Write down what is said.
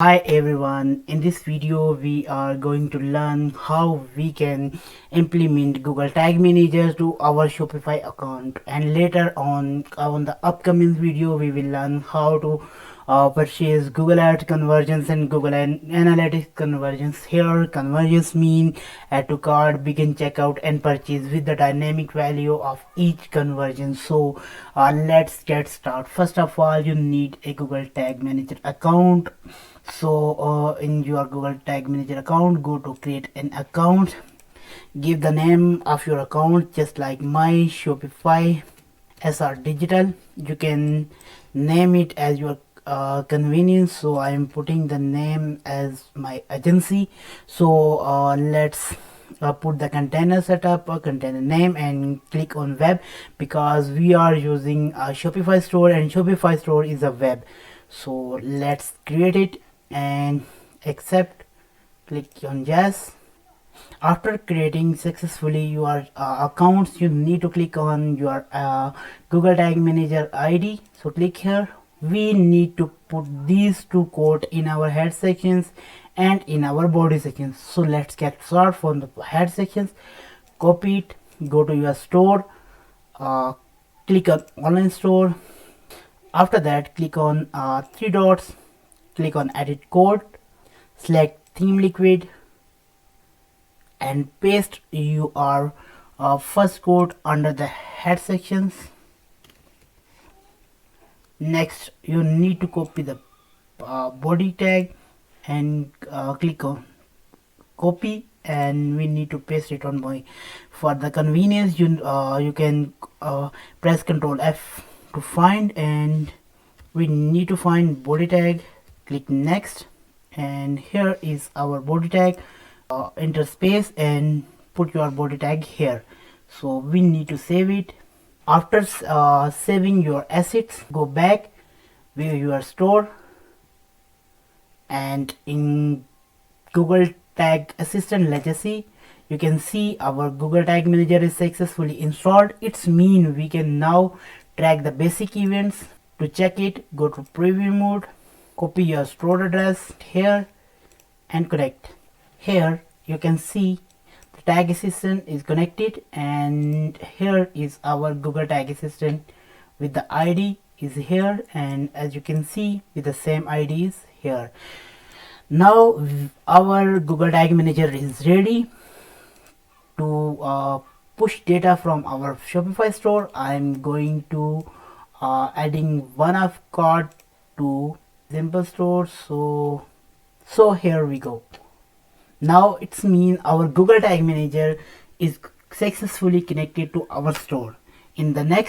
Hi everyone, in this video we are going to learn how we can implement Google Tag Manager to our Shopify account, and later on the upcoming video we will learn how to purchase Google Ads conversions and Google Analytics conversions. Here conversions mean add to cart, begin checkout and purchase with the dynamic value of each conversion. So let's get started. First of all, you need a Google Tag Manager account. So in your Google Tag Manager account, go to create an account, give the name of your account just like my Shopify SR Digital. You can name it as your convenience, so I am putting the name as my agency. So let's put the container setup, a container name, and click on web because we are using a Shopify store and Shopify store is a web. So let's create it and accept, click on yes. After creating successfully your accounts, you need to click on your Google Tag Manager ID. So click here. We need to put these two codes in our head sections and in our body sections. So let's get started from the head sections. Copy it, go to your store, click on online store. After that, click on three dots, click on edit code, select theme liquid and paste your first code under the head sections. Next you need to copy the body tag and click on copy, and we need to paste it on my. For the convenience, you can press Ctrl F to find, and we need to find body tag. Click next, and here is our body tag. Enter space and put your body tag here. So we need to save it. After saving your assets, go back, view your store, and in Google Tag Assistant Legacy, you can see our Google Tag Manager is successfully installed. It's mean we can now track the basic events. To check it, go to preview mode, copy your store address here and connect. Here you can see the Tag Assistant is connected, and here is our Google Tag Assistant with the ID is here, and as you can see with the same ID is here. Now our Google Tag Manager is ready to push data from our Shopify store. I'm going to adding one of cart to simple store. So here we go. Now it's mean our Google Tag Manager is successfully connected to our store. In the next